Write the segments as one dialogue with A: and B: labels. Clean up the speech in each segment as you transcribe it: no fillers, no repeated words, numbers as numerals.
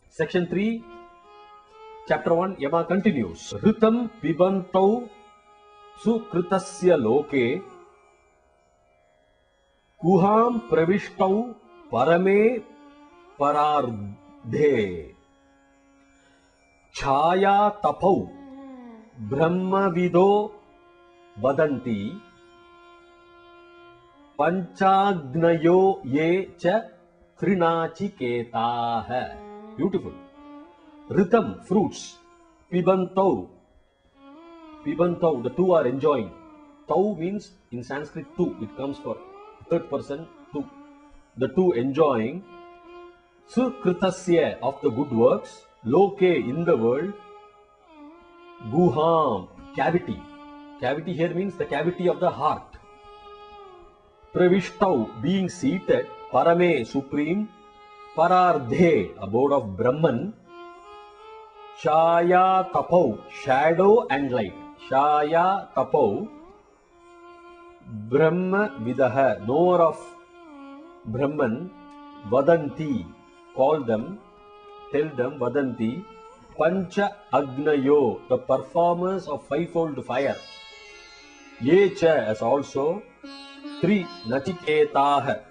A: Section 3, Chapter 1, Yama continues. Ritam pibantau sukritasya loke kuham pravishtav parame parardhe chaya tapau brahmavido vadanti panchagnayo ye cha trinachiketaha. Beautiful. Ritam, fruits. Pibantau, the two are enjoying. Tau means in Sanskrit two, it comes for third person two. The two enjoying. Sukritasya, of the good works. Loke, in the world. Guham, cavity. Cavity here means the cavity of the heart. Pravishtav, being seated. Parame, supreme. Parardhe, abode of Brahman. Chaya tapau, shadow and light. Chaya tapau, Brahma vidaha, knower of Brahman. Vadanti, call them, tell them. Vadanti, Pancha agnayo, the performers of fivefold fire. Yecha, as also. Three, nachiketaha,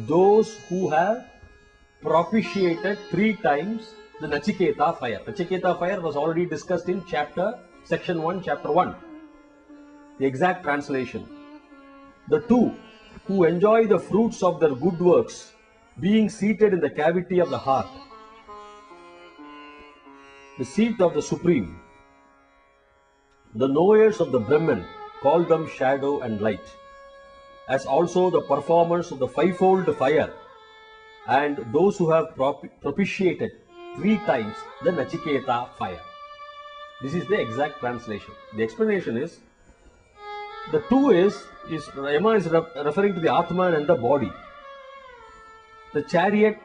A: those who have propitiated 3 times the Nachiketa fire. Nachiketa fire was already discussed in section 1, chapter 1. The exact translation. The two who enjoy the fruits of their good works, being seated in the cavity of the heart, the seat of the Supreme. The knowers of the Brahman, call them shadow and light, as also the performers of the fivefold fire, and those who have propitiated 3 times the Nachiketa fire. This is the exact translation. The explanation is, the two is Yama is referring to the Atman and the body, the chariot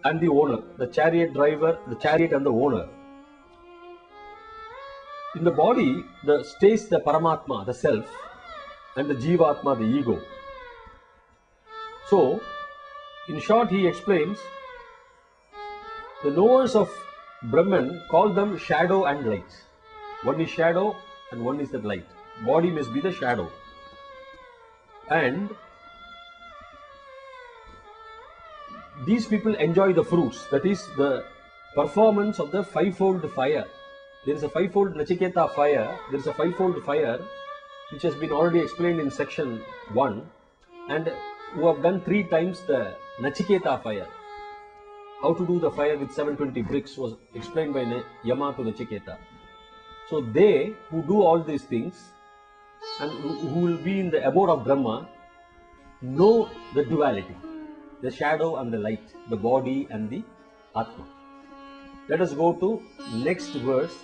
A: and the owner, the chariot driver, the chariot and the owner. In the body, stays the Paramatma, the self, and the Jivatma, the ego. So, in short, he explains, the knowers of Brahman call them shadow and light. One is shadow and one is the light. Body must be the shadow. And these people enjoy the fruits, that is the performance of the fivefold fire. There is a fivefold Nachiketa fire, there is a fivefold fire which has been already explained in section 1, and who have done 3 times the Nachiketa fire. How to do the fire with 720 bricks was explained by Yama to Nachiketa. So they who do all these things and who will be in the abode of Brahma know the duality, the shadow and the light, the body and the Atma. Let us go to next verse,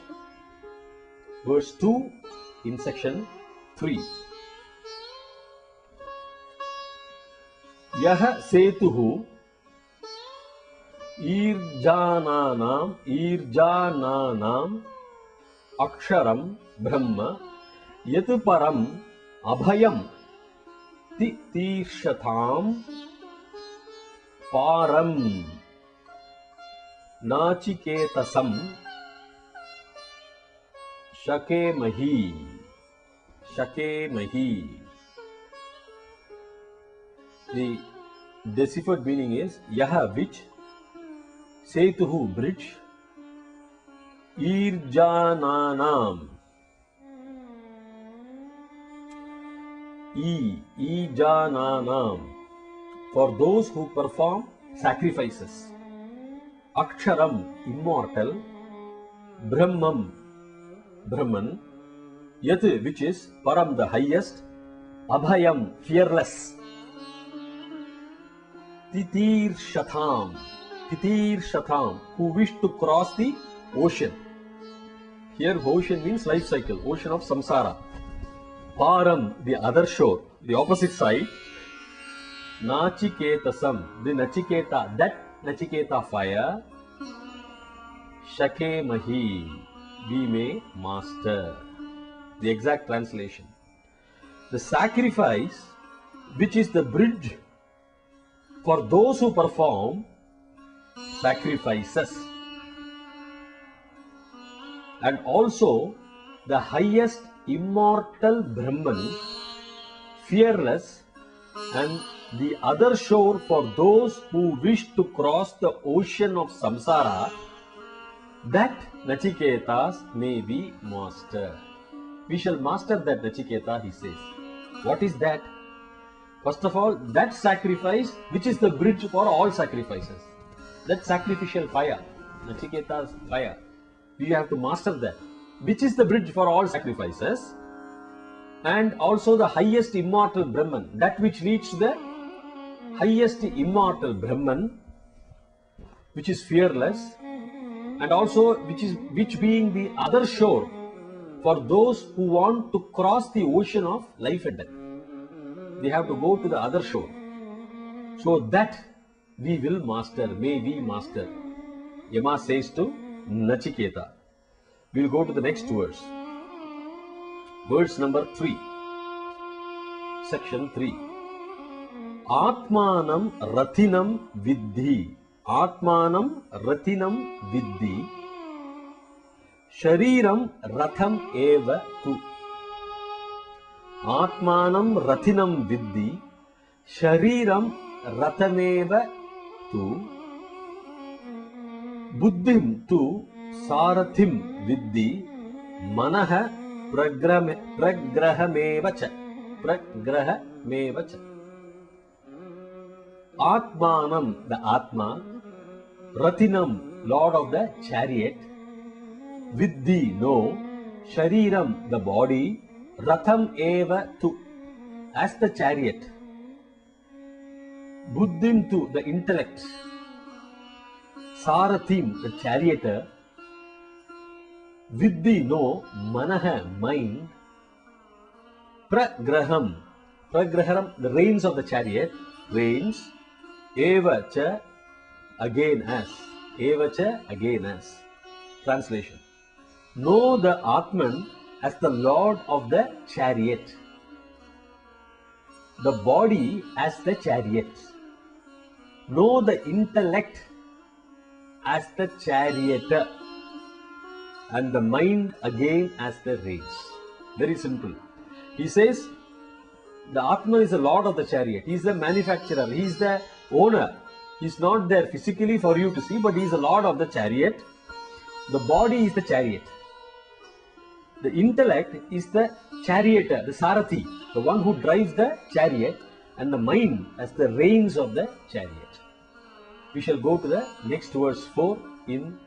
A: verse 2 in section 3. Yaha setuhu irjananam aksharam brahma yat param abhayam tirshatham param nachiketasam shakemahi. The deciphered meaning is Yaha, which, Setuhu, bridge, Irjananam, Ijananam, for those who perform sacrifices, Aksharam, immortal, Brahman, Yat, which is Param, the highest, Abhayam, fearless, Tirshatham, who wish to cross the ocean. Here ocean means life cycle, ocean of samsara. Param, the other shore, the opposite side. Nachiketasam, the Nachiketa, that Nachiketa fire. Shakemahi, we may master. The exact translation. The sacrifice, which is the bridge for those who perform sacrifices. And also the highest immortal Brahman, fearless, and the other shore for those who wish to cross the ocean of samsara, that Nachiketas may be mastered. We shall master that, Nachiketa, he says. What is that? First of all, that sacrifice which is the bridge for all sacrifices. That sacrificial fire, Nachiketa's fire. We have to master that. Which is the bridge for all sacrifices. And also the highest immortal Brahman. That which leads to the highest immortal Brahman, which is fearless. And also which being the other shore for those who want to cross the ocean of life and death. They have to go to the other shore. So that we will master, may we master. Yama says to Nachiketa. We will go to the next verse. Verse number 3. Section 3. Atmanam Rathinam Viddhi. Atmanam Rathinam Viddhi. Shariram Ratham Eva Tu. Atmanam Rathinam Viddhi. Shariram Rathameva Tu. Buddhim Tu Sarathim Viddhi. Manaha Pragrahamevacha. Pragrahamevacha. Atmanam, the Atma. Rathinam, Lord of the chariot. Viddhi, no. Shariram, the body. Ratham eva tu, as the chariot. Buddhim tu, the intellect. Sarathim, the charioteer. Viddhi, no. Manaha, mind. Pragraham, Pragraharam, the reins of the chariot. Reins. Eva cha, again as. Eva cha, again as. Translation. Know the Atman as the Lord of the chariot. The body as the chariot. Know the intellect as the charioteer. And the mind again as the reins. Very simple. He says, the Atman is the Lord of the chariot. He is the manufacturer. He is the owner. He is not there physically for you to see, but he is the Lord of the chariot. The body is the chariot. The intellect is the charioteer, the Sarathi, the one who drives the chariot, and the mind as the reins of the chariot. We shall go to the next verse 4 in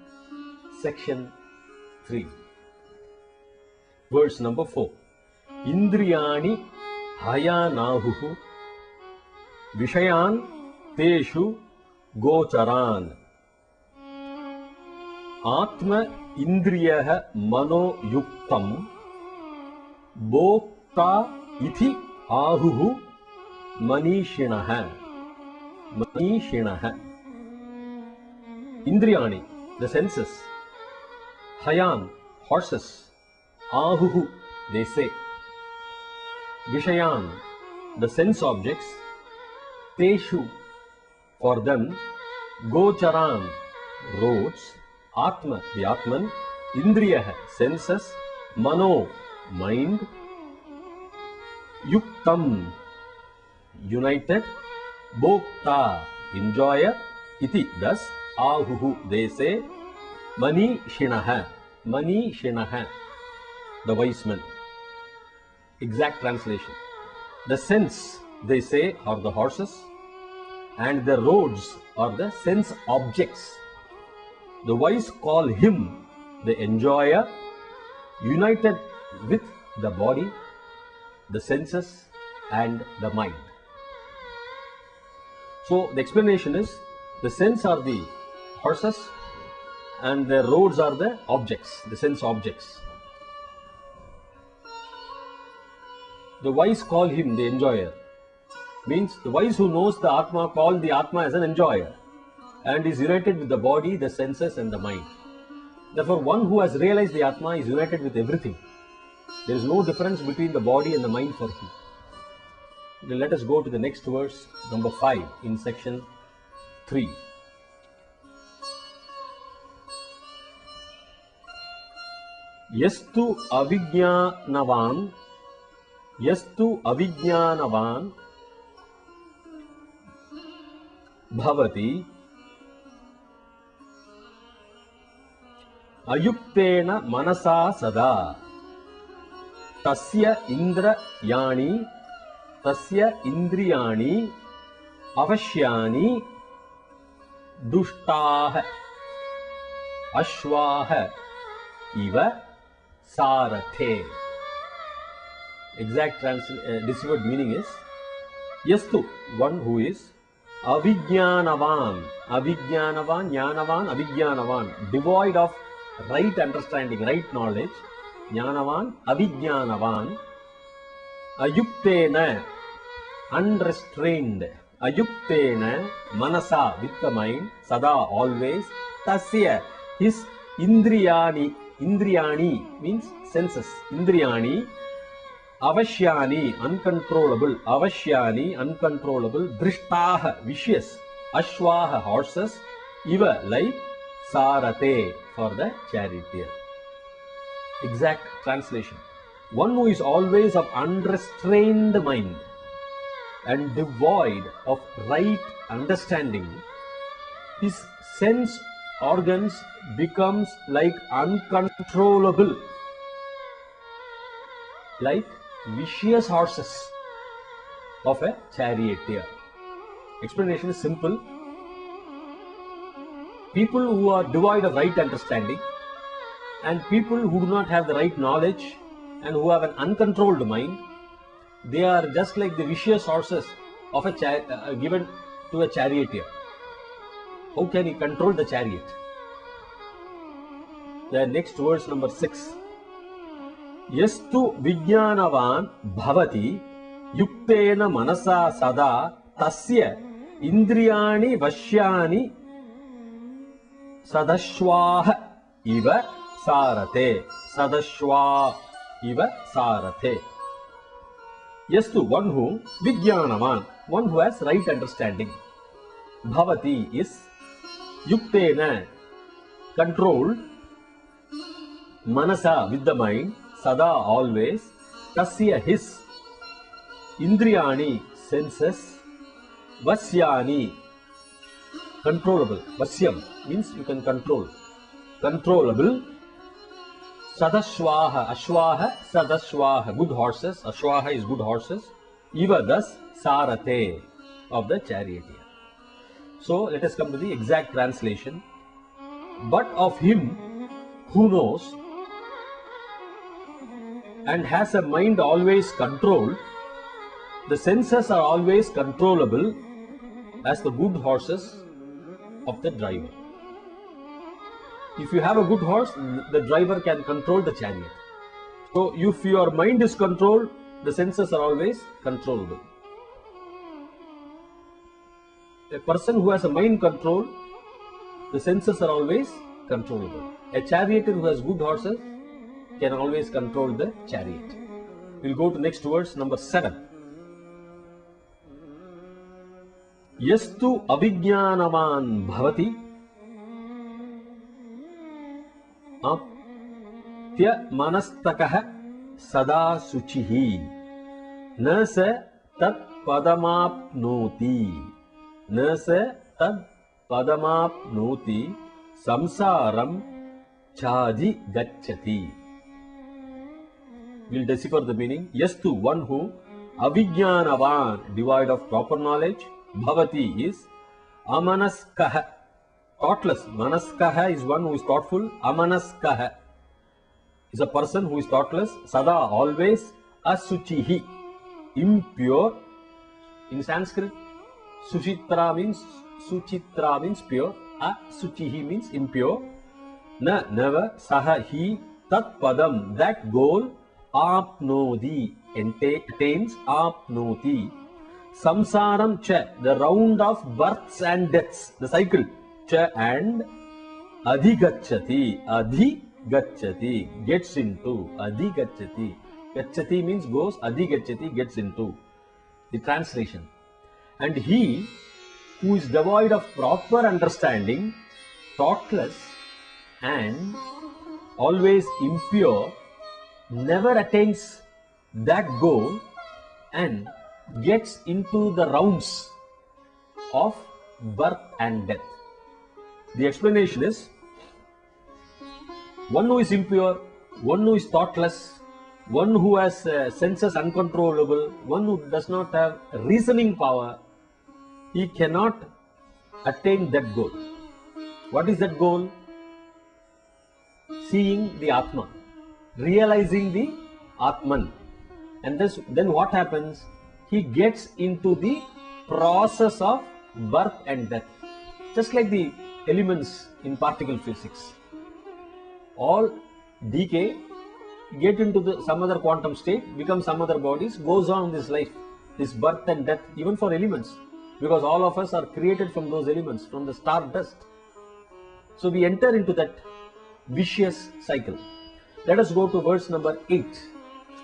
A: section 3. Verse number 4. Indriyani hayanahuhu vishayan teshu gocharan atma indriyaha mano yuktam bhokta ithi ahuhu manishinaha. Manishinaha. Indriyani, the senses. Hayan, horses. Ahuhu, they say. Vishayan, the sense objects. Teshu, for them. Gocharan, roads. Atma, the Atman. Indriyaha, senses. Mano, mind. Yuktam, united. Bhokta, enjoyer. Iti, thus. Ahuhu, they say. Mani Shinaha. Mani Shinaha, the wise men. Exact translation. The sense, they say, are the horses, and the roads are the sense objects. The wise call him the enjoyer, united with the body, the senses, and the mind. So the explanation is, the sense are the horses, and the roads are the objects, the sense objects. The wise call him the enjoyer. Means the wise who knows the Atma call the Atma as an enjoyer and is united with the body, the senses and the mind. Therefore, one who has realized the Atma is united with everything. There is no difference between the body and the mind for him. Then let us go to the next verse, number 5 in section 3. Yastu avijnanavan bhavati ayuktena manasa sada tasya indriyani avashyani dushtaah ashwah iva sarathe. Exact deciphered meaning is yastu, one who is avijnanavan, jnanavan, avijnanavan, devoid of right understanding, right knowledge. Jnanavan, avijnanavan, ayuktena, unrestrained, ayuktena, manasa, with the mind, sada, always, tasya, his indriyani means senses, indriyani, avashyani, uncontrollable, drishtaha, vicious, ashwaha, horses, iva, like sarate, for the charioteer. Exact translation: one who is always of unrestrained mind and devoid of right understanding, his sense organs becomes like uncontrollable, like vicious horses of a charioteer. Explanation is simple. People who are devoid of right understanding and people who do not have the right knowledge and who have an uncontrolled mind, they are just like the vicious horses of a given to a charioteer. How can he control the chariot? The next verse, number 6. Yastu vijnanavan bhavati yuktena manasa sada tasya indriyani vashyani sadashwah iva sarate. Sadashwa iva sarate. Yastu, one who, vijnanavan, one who has right understanding. Bhavati is yuktena, controlled, manasa, with the mind, sada, always, tasya, his, indriyani, senses, vasyani, controllable, vasyam means you can control, controllable, sadashwaha, ashwaha, sadashwaha, good horses, ashwaha is good horses, iva, thus, sarate, of the charioteer. So let us come to the exact translation. But of him who knows and has a mind always controlled, the senses are always controllable as the good horses of the driver. If you have a good horse, the driver can control the chariot. So if your mind is controlled, the senses are always controllable. A person who has a mind control, the senses are always controllable. A charioteer who has good horses can always control the chariot. We'll go to next verse, number 7. Yastu avijnanavan bhavati apya manastakah sada suchihi na sa tat padamapnoti na sa tad padamapnoti samsaram chadi gacchati. We'll decipher the meaning. Yastu, one who, avijnanavan, devoid of proper knowledge, bhavati is amanaskaha, thoughtless. Manaskaha is one who is thoughtful, amanaskaha is a person who is thoughtless, sada, always, asuchihi, impure. In Sanskrit, Suchitra means pure, asuchihi means impure, na, never, saha, he, tat padam, that goal, apnodi, attains, apnoti, samsaram cha, the round of births and deaths, the cycle, cha, and adhigacchati, gets into, gacchati means goes, adhigacchati gets into. The translation. And he who is devoid of proper understanding, thoughtless, and always impure, never attains that goal and gets into the rounds of birth and death. The explanation is, one who is impure, one who is thoughtless, one who has senses uncontrollable, one who does not have reasoning power, he cannot attain that goal. What is that goal? Seeing the Atma, realizing the Atman. And then what happens? He gets into the process of birth and death. Just like the elements in particle physics. All decay, get into some other quantum state, become some other bodies, goes on this life, this birth and death, even for elements. Because all of us are created from those elements, from the star dust. So we enter into that vicious cycle. Let us go to verse number 8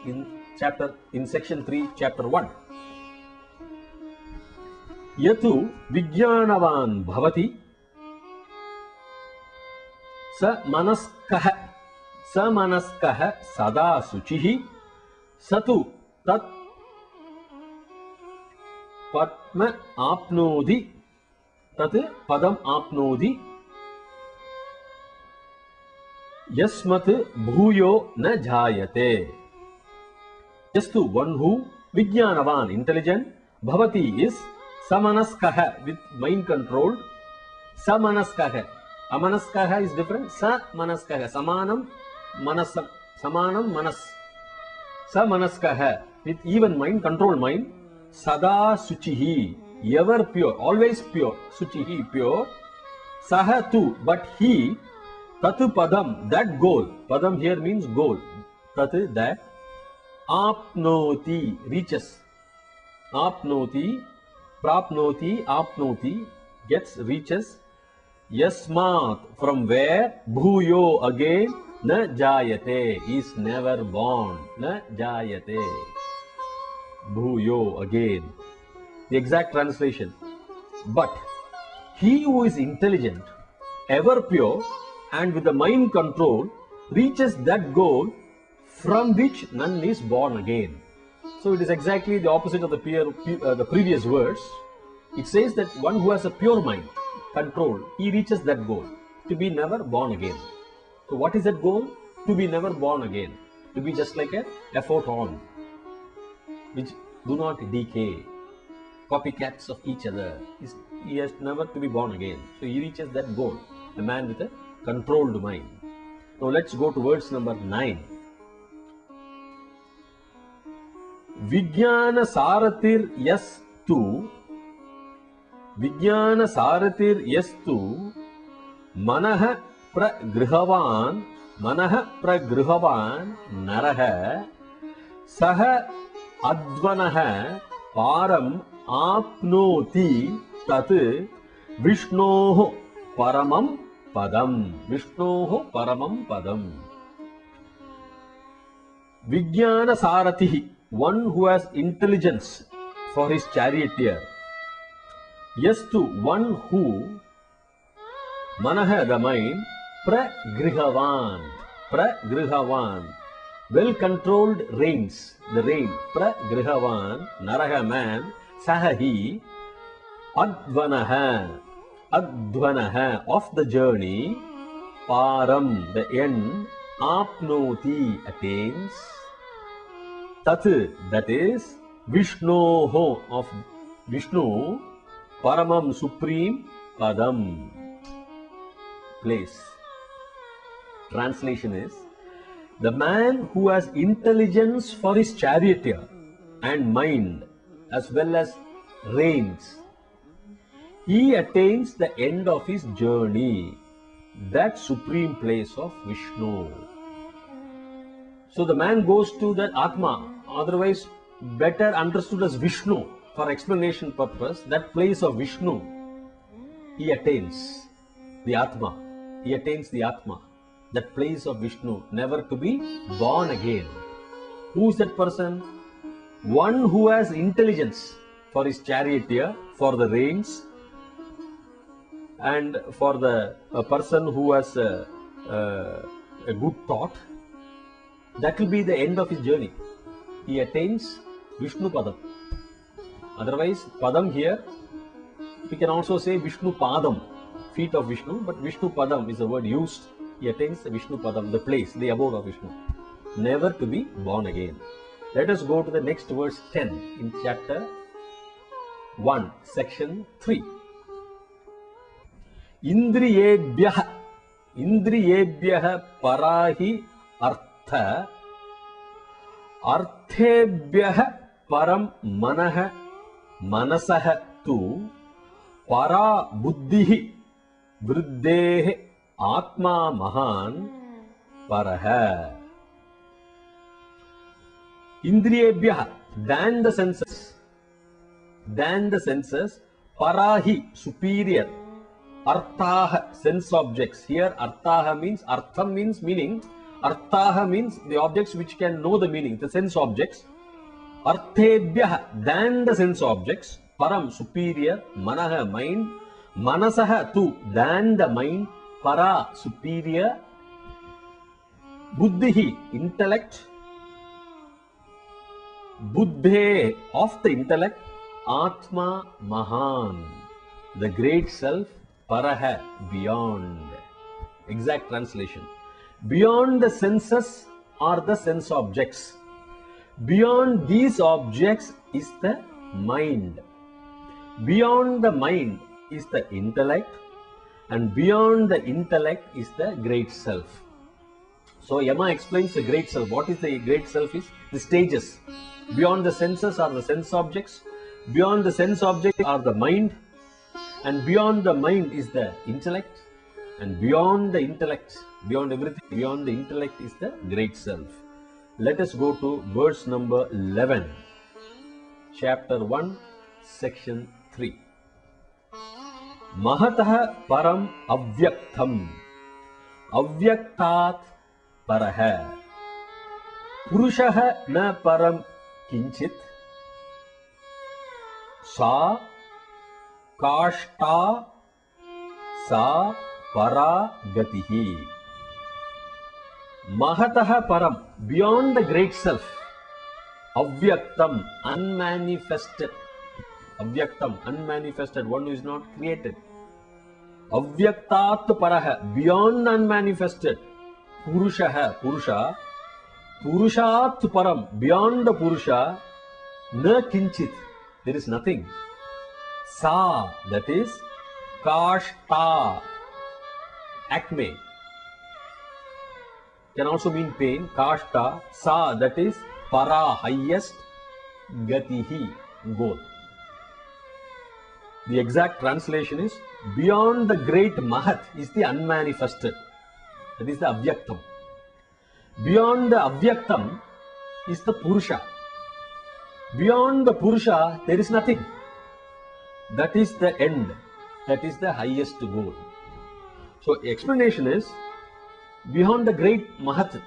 A: in section 3, chapter 1. Yatu Vijnanavan Bhavati Samanaskah Sada Suchihi Satu Tat Padma Apnodi Tat Padam Apnodi Yasmat Bhuyo Na Jayate. Just to one who Vijnanavan, intelligent, Bhavati is Samanaskaha, with mind controlled. Samanaskaha. Amanaskaha is different. Samanaskaha. Samanam manasam. Samanam manas. Samanaskaha, with even mind, controlled mind. Sada Suchihi, ever pure, always pure. Suchihi, pure. Saha tu, but he. Tatu Padam, that goal. Padam here means goal. Tatu, that. Apnoti, reaches. Apnoti. Prapnoti, apnoti, reaches. Yasmat, from where? Bhuyo, again. Na jayate, is never born. Na jayate. Bhuyo, again. The exact translation. But he who is intelligent, ever pure, and with the mind control, reaches that goal from which none is born again. So it is exactly the opposite of the previous verse. It says that one who has a pure mind, control, he reaches that goal, to be never born again. So what is that goal? To be never born again. To be just like a photon, which do not decay, copycats of each other. He has never to be born again. So he reaches that goal, a man with a controlled mind. Now let's go to verse number 9. Vijnana Saratir Yastu Manaha Pragrihavan Naraha Saha Advanaha Param Apnoti Tat Vishnoho Paramam Padam. Vishnoho Paramam Padam. Vijnana Saratihi, one who has intelligence for his charioteer. Yes, to one who, Manaha, the mind, Pragrihavan, well controlled reins, the rein, Pragrihavan, Naraha, man, Sahahi, Advanaha, of the journey, Param, the end, Apnoti, attains, Tat, that is, Vishnoho, of Vishnu, Paramam, supreme, Padam, place. Translation is, the man who has intelligence for his charioteer and mind, as well as reins, he attains the end of his journey, that supreme place of Vishnu. So the man goes to that Atma, otherwise better understood as Vishnu, for explanation purpose, that place of Vishnu, he attains the Atma. He attains the Atma, that place of Vishnu, never to be born again. Who is that person? One who has intelligence for his charioteer, for the reins, And for the person who has a good thought, that will be the end of his journey. He attains Vishnu Padam. Otherwise, Padam here, we can also say Vishnu Padam, feet of Vishnu, but Vishnu Padam is the word used. He attains the Vishnu Padam, the place, the abode of Vishnu. Never to be born again. Let us go to the next verse 10 in chapter 1, section 3. Indriyebhyah parahi artha arthebhyah param manah manasah tu para buddhihi vriddeh atma mahan parah. Indriyebhyah, than the senses, parahi, superior, arthaha, sense objects. Here arthaha means, artham means meaning, arthaha means the objects which can know the meaning, the sense objects. Arthebhyah, than the sense objects, param, superior, manaha, mind, manasaha, tu, than the mind, para, superior, buddhihi, intellect, buddhe, of the intellect, atma mahan, the great self, paraha, beyond. Exact translation. Beyond the senses are the sense objects. Beyond these objects is the mind. Beyond the mind is the intellect, and beyond the intellect is the great self. So Yama explains the great self. What is the great self is? The stages. Beyond the senses are the sense objects. Beyond the sense objects are the mind. And beyond the mind is the intellect. And beyond the intellect, beyond everything, beyond the intellect is the great self. Let us go to verse number 11. Chapter 1, section 3. Mahatah param avyaktam. Avyaktat parah. Purushah na param kinchit. Sa kashta sa para gatihi. Mahatah param, beyond the great self. Avyaktam, unmanifested. Avyaktam, unmanifested, one who is not created. Avyaktat parah, beyond unmanifested. Purusha, Purusha. Purushat param, beyond the Purusha. Na kinchit, there is nothing. Sa, that is kashta, acme. Can also mean pain. Kashta, sa, that is para, highest, gatihi, goal. The exact translation is, beyond the great Mahat is the unmanifested. That is the Avyaktam. Beyond the Avyaktam is the Purusha. Beyond the Purusha, there is nothing. That is the end. That is the highest goal. So, explanation is, beyond the great Mahat.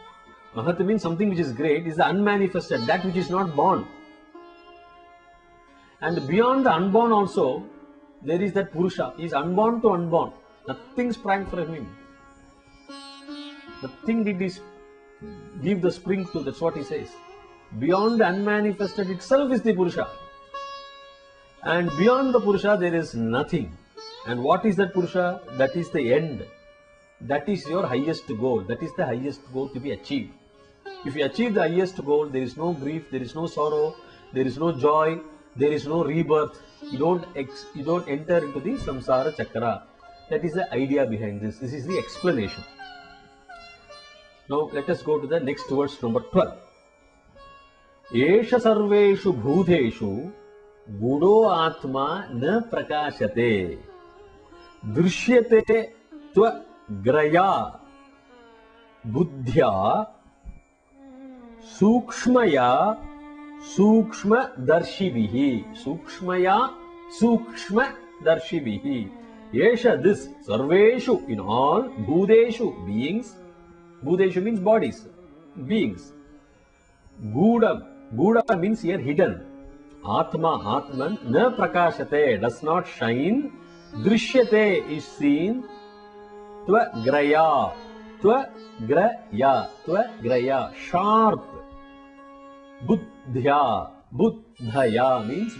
A: Mahat means something which is great, is the unmanifested, that which is not born. And beyond the unborn also, there is that Purusha. He is unborn to unborn. Nothing sprang from him. Nothing did he give the spring to, that's what he says. Beyond the unmanifested itself is the Purusha. And beyond the Purusha there is nothing. And what is that Purusha? That is the end. That is your highest goal. That is the highest goal to be achieved. If you achieve the highest goal, there is no grief, there is no sorrow, there is no joy, there is no rebirth. You don't enter into the samsara chakra. That is the idea behind this. This is the explanation. Now let us go to the next verse, number 12. Esha sarveshu bhudeshu gudo atma na prakashate drishyate tva graya buddhya sukshmaya sukshma darshivihi. Sukshmaya sukshma darshivihi. Esha, this, sarveshu, in all, bhudeshu, beings. Bhudeshu means bodies, beings. Guda, Guda means here hidden. Atma, Atman, na prakashate, does not shine. Drishyate is seen. Tvagraya. Tvagraya. Sharp. Buddhya. Buddhaya means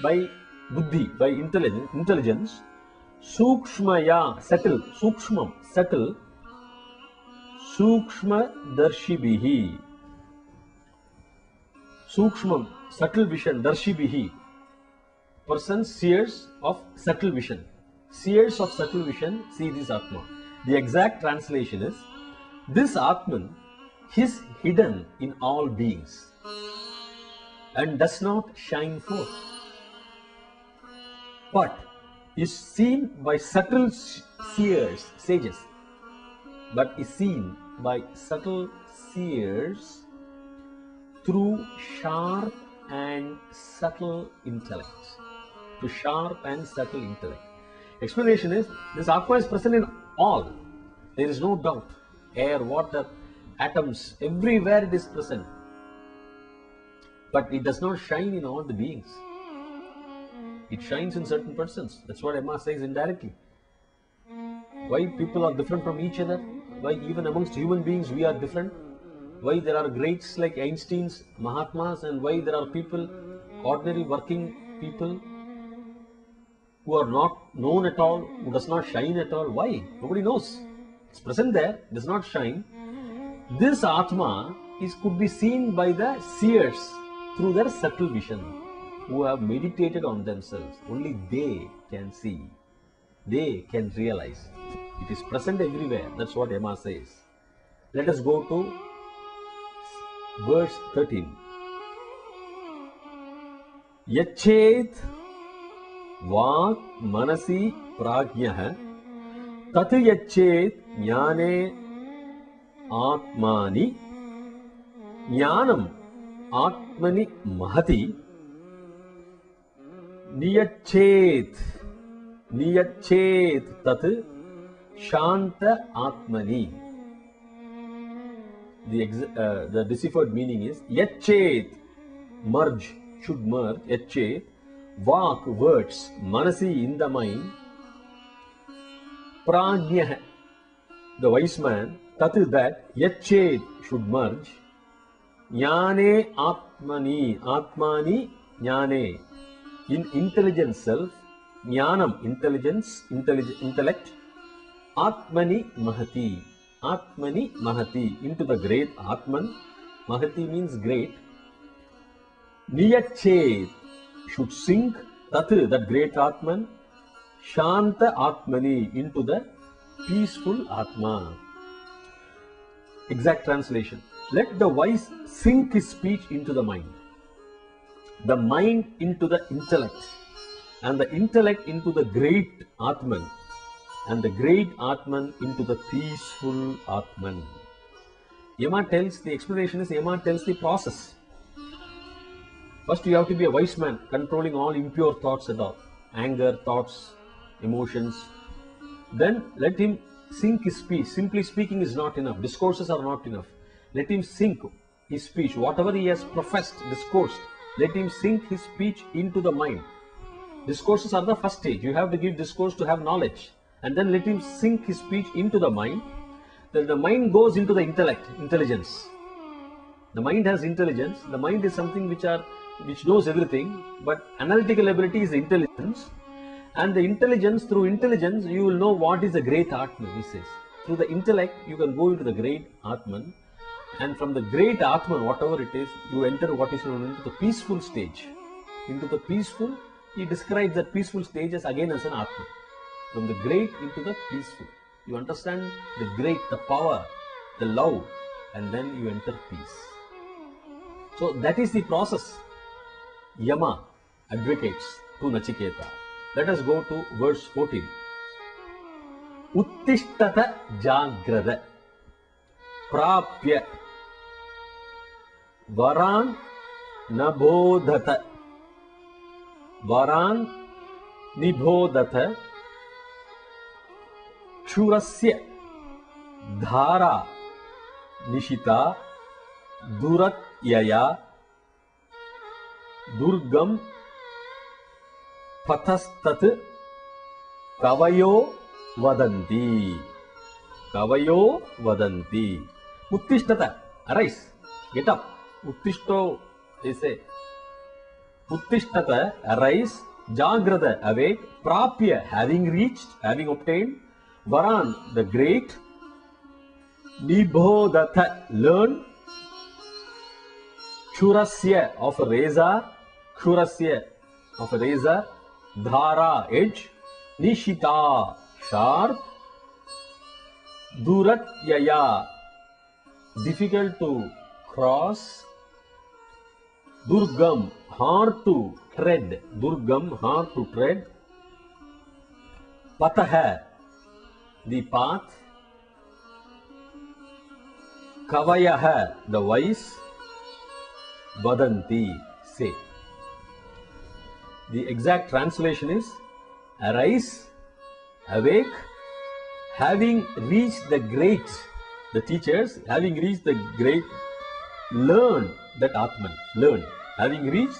A: by buddhi, by intelligence. Sukshmaya, subtle. Sukshmam, subtle. Sukshma darshibihi. Sukshmam, subtle vision. Darshibihi. Person seers of subtle vision. Seers of subtle vision see this Atma. The exact translation is, this Atman is hidden in all beings and does not shine forth, but is seen by subtle seers, sages, but is seen by subtle seers through sharp and subtle intellect. To sharp and subtle intellect. Explanation is, this Atma is present in all. There is no doubt. Air, water, atoms, everywhere it is present. But it does not shine in all the beings. It shines in certain persons. That's what Emma says indirectly. Why people are different from each other? Why even amongst human beings we are different? Why there are greats like Einsteins, Mahatmas, and why there are people, ordinary working people, who are not known at all, who does not shine at all. Why? Nobody knows. It's present there, does not shine. This Atma could be seen by the seers through their subtle vision, who have meditated on themselves. Only they can see. They can realize. It is present everywhere. That's what Emma says. Let us go to verse 13. Yachet Vak manasi prajnah tat yachet jnane atmani jnanam atmani mahati niyachet tat shanta atmani. The deciphered meaning is yachet, merge, should merge, yachet, Vak, words, manasi, in the mind, prajnah, the wise man, tat, that, yachet, should merge, jnane atmani, atmani jnane, in intelligent self, jnanam, intelligence, intellect, atmani mahati, into the great Atman. Mahati means great. Niyachet, should sink, tat, that great Atman, shanta atmani, into the peaceful Atma. Exact translation. Let the wise sink his speech into the mind into the intellect, and the intellect into the great Atman, and the great Atman into the peaceful Atman. Yama tells, the explanation is, Yama tells the process. First, you have to be a wise man, controlling all impure thoughts and all, anger, thoughts, emotions. Then let him sink his speech. Simply speaking is not enough. Discourses are not enough. Let him sink his speech. Whatever he has professed, discoursed, let him sink his speech into the mind. Discourses are the first stage. You have to give discourse to have knowledge. And then let him sink his speech into the mind. Then the mind goes into the intelligence. The mind has intelligence. The mind is something which knows everything, but analytical ability is the intelligence. And the intelligence, through intelligence, you will know what is the great Atman, he says. Through the intellect, you can go into the great Atman. And from the great Atman, whatever it is, you enter what is known into the peaceful stage. Into the peaceful, he describes that peaceful stage as again as an Atman. From the great into the peaceful. You understand the great, the power, the love, and then you enter peace. So that is the process Yama advocates to Nachiketa. Let us go to verse 14. Uttishtata jagrada prapya varan nabodhata varan nibodhata shurasya dhara nishita duratyaya durgam pathastat कवयो वदन्ति, कवयो वदन्ति. उत्तिष्ठत, arise, get up. Uttishto, they say. Uttishtata, arise. Jagrata, awake. Prapya, having reached, having obtained. Varan, the great. Nibodhatha, learn. Kshurasya, of a razor. Kshurasya, of a razor. Dhara, edge. Nishita, sharp. Duratyaya, difficult to cross. Durgam, hard to tread. Durgam, hard to tread. Pataha, the path. Kavayaha, the wise. Vadanti, say. The exact translation is arise, awake, having reached the great. The teachers, having reached the great, learn that Atman, learn. Having reached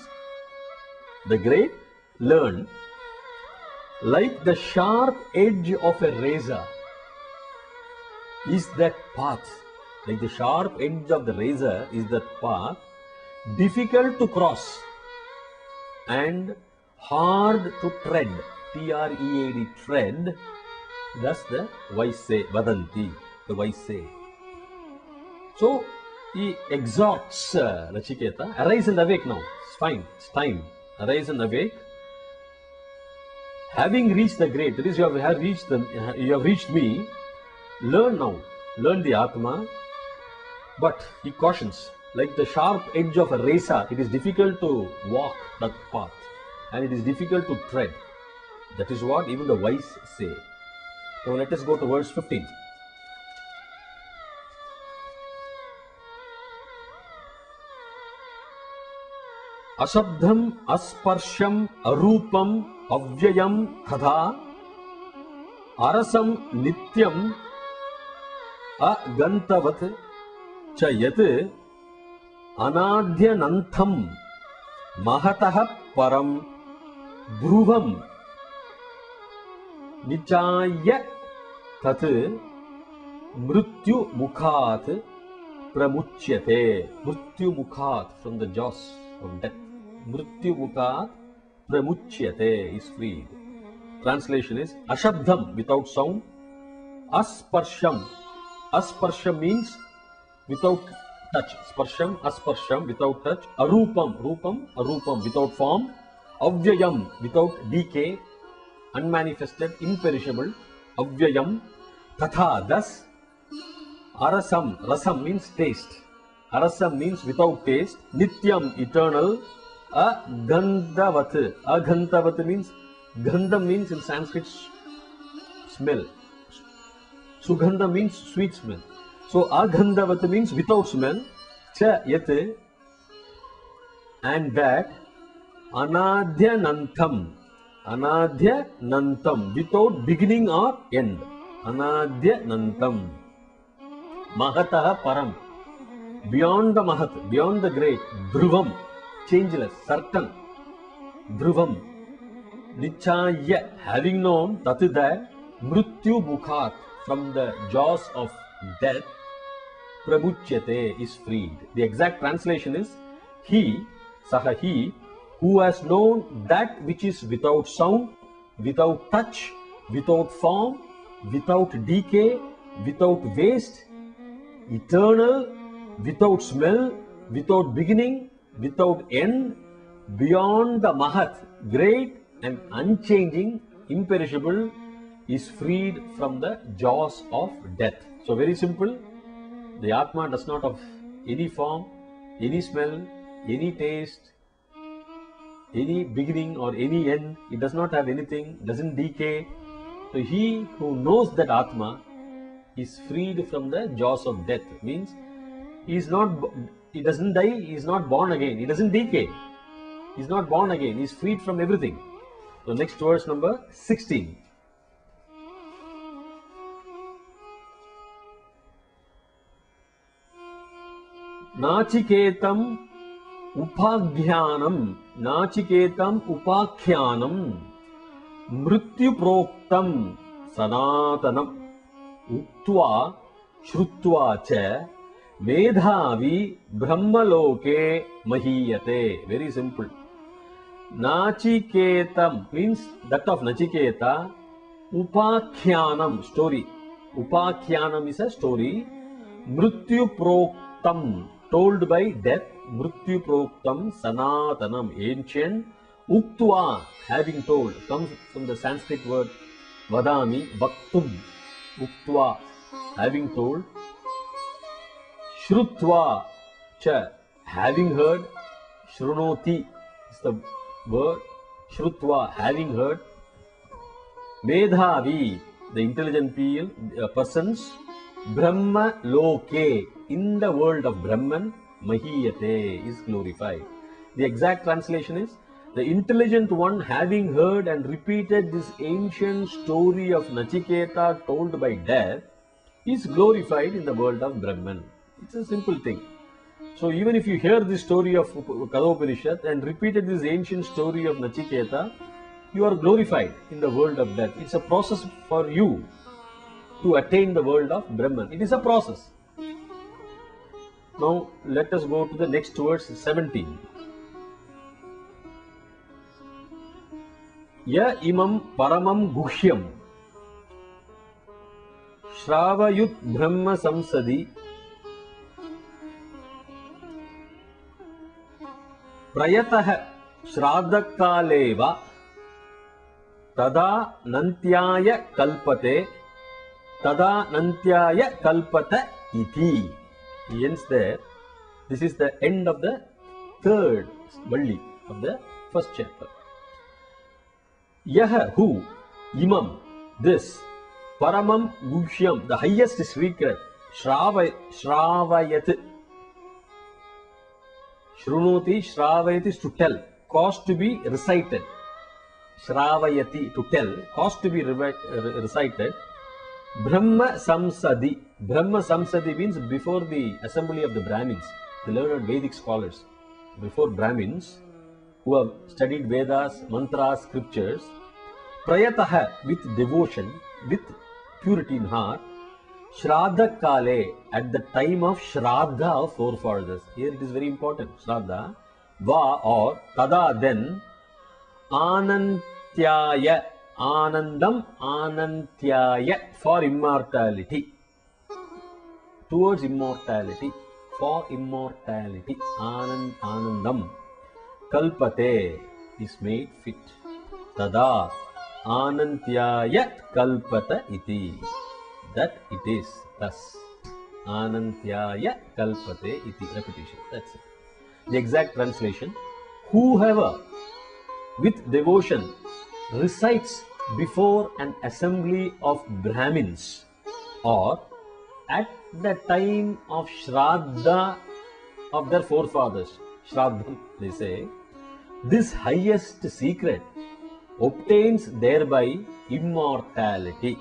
A: the great, learn. Like the sharp edge of a razor is that path. Like the sharp edge of the razor is that path, difficult to cross and hard to tread. T-R-E-A-D, tread. Thus the wise say, Vadanti, the wise say. So he exhorts Nachiketa, arise and awake now. It's fine, it's time. Arise and awake. Having reached the great, that is, you have reached me. Learn now, learn the Atma. But he cautions, like the sharp edge of a razor, it is difficult to walk that path, and it is difficult to tread. That is what even the wise say. So let us go to verse 15. Ashabdham, asparsham, arupam, avyayam, tadha, arasam, nityam, agantavat, chayat, anadhyanantham, mahatah param, dhruvam, nichaya, tat, mrityu mukhat, pramuchyate. Mrityu mukhat, from the jaws of death. Mrityu mukhat pramuchyate, is freed. Translation is ashabdham, without sound. Asparsham. Asparsham means without touch. Sparsham, asparsham, without touch. Arupam, rupam, arupam, without form. Avyayam, without decay. Unmanifested, imperishable. Avyayam, tatha, thus. Arasam, rasam means taste. Arasam means without taste. Nityam, eternal. Agandhavat. Agandhavat means, gandham means in Sanskrit smell. Sugandha means sweet smell. So agandhavat means without smell. Cha yat, and that. Anadhyanantham. Anadhyanantham, without beginning or end. Anadhyanantham. Mahatah param, beyond the Mahat, beyond the great. Dhruvam, changeless, certain. Dhruvam. Nichaya, having known, that is that. Mrityu mukhat, from the jaws of death. Pramuchyate, is freed. The exact translation is he, saha he, who has known that which is without sound, without touch, without form, without decay, without waste, eternal, without smell, without beginning, without end, beyond the Mahat, great and unchanging, imperishable, is freed from the jaws of death. So very simple, the Atma does not have any form, any smell, any taste, any beginning or any end. It does not have anything, doesn't decay. So he who knows that Atma is freed from the jaws of death. Means he is not, he doesn't die, he is not born again, he doesn't decay, he is not born again, he is freed from everything. So next verse number 16. Nachiketam upaghyanam, Nachiketam upakhyanam, Mrityu proktam sanatanam uktva shrutva cha medhavi brahmaloke mahiyate. Very simple. Nachiketam means that of Nachiketa. Upakhyanam, story. Upakhyanam is a story. Mrityu proktam, told by death. Mrityu proktam sanatanam, ancient. Uktva, having told, comes from the Sanskrit word vadami, vaktum. Uktva, having told. Shrutva cha, having heard. Shrunoti is the word. Shrutva, having heard. Medhavi, the intelligent persons. Brahma loke, in the world of Brahman. Mahiyate, is glorified. The exact translation is, the intelligent one, having heard and repeated this ancient story of Nachiketa told by death, is glorified in the world of Brahman. It's a simple thing. So even if you hear this story of Kathopanishad and repeated this ancient story of Nachiketa, you are glorified in the world of death. It's a process for you to attain the world of Brahman. It is a process. Now let us go to the next verse, 17. Ya imam paramam guhyam shravayut brahma samsadi prayatah shraddhakaleva tada nantyaya kalpate tada nantyaya kalpata iti. He ends there. This is the end of the third valli of the first chapter. Yah, who, imam, this, paramam guhyam, the highest secret, shravayat. Shrunoti, shravayat is to tell, caused to be recited. Shravayati, to tell, caused to be recited. Brahma samsadi. Brahma samsadi means before the assembly of the Brahmins, the learned Vedic scholars, before Brahmins who have studied Vedas, mantras, scriptures, prayataha, with devotion, with purity in heart, shraddha kale, at the time of shraddha of forefathers. Here it is very important, shraddha, va, or tada, then, anantyaya, anandam, anantyaya, for immortality, towards immortality, for immortality, anandam, kalpate, is made fit, tada, anantyaya kalpata iti, that it is thus, anantyaya kalpate iti, repetition, that's it. The exact translation, whoever with devotion recites before an assembly of Brahmins or at the time of Shraddha of their forefathers, Shraddham they say, this highest secret obtains thereby immortality.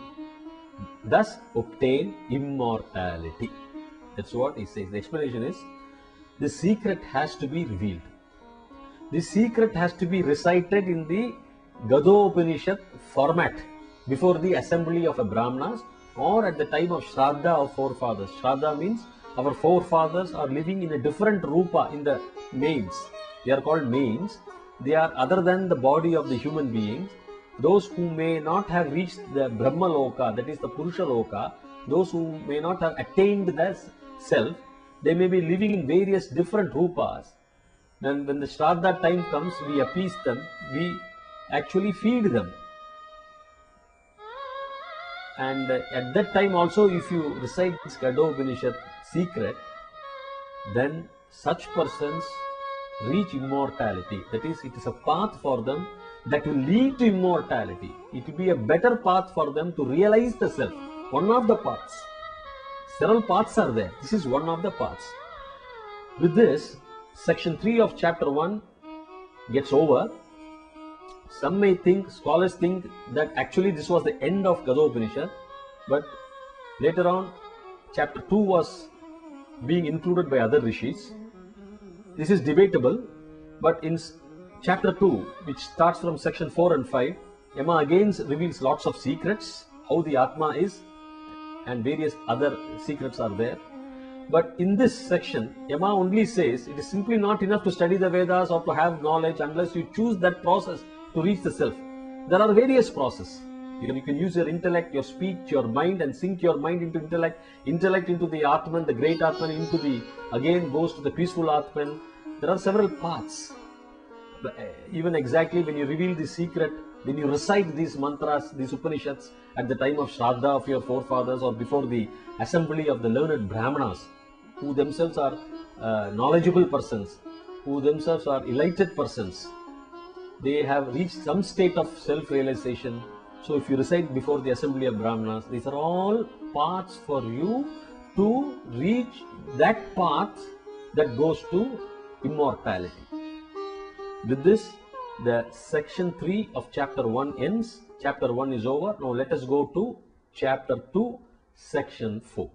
A: Thus obtain immortality. That's what he says. The explanation is, the secret has to be revealed. The secret has to be recited in the Gadhopanishad format before the assembly of a Brahmanas or at the time of Shraddha of forefathers. Shraddha means our forefathers are living in a different rupa in the mains. They are called mains. They are other than the body of the human beings. Those who may not have reached the Brahma Loka, that is the Purusha Loka, those who may not have attained the self, they may be living in various different rupas. And when the Shraddha time comes, we appease them, we actually feed them. And at that time also, if you recite this Gadhopanishad secret, then such persons reach immortality. That is, it is a path for them that will lead to immortality. It will be a better path for them to realize the self. One of the paths. Several paths are there. This is one of the paths. With this, section 3 of chapter 1 gets over. Some may think, scholars think that actually this was the end of Gadhopanishad, but later on chapter 2 was being included by other rishis. This is debatable, but in chapter 2, which starts from section 4 and 5, Yama again reveals lots of secrets, how the Atma is, and various other secrets are there. But in this section, Yama only says it is simply not enough to study the Vedas or to have knowledge unless you choose that process to reach the self. There are various processes. You can use your intellect, your speech, your mind, and sink your mind into intellect into the Atman, the great Atman, into the, again goes to the peaceful Atman. There are several paths. But even exactly when you reveal the secret, when you recite these mantras, these Upanishads at the time of Shraddha of your forefathers or before the assembly of the learned Brahmanas, who themselves are knowledgeable persons, who themselves are enlightened persons, they have reached some state of self-realization. So if you recite before the assembly of Brahmanas, these are all paths for you to reach that path that goes to immortality. With this, the section 3 of chapter 1 ends. Chapter 1 is over. Now let us go to chapter 2, section 4.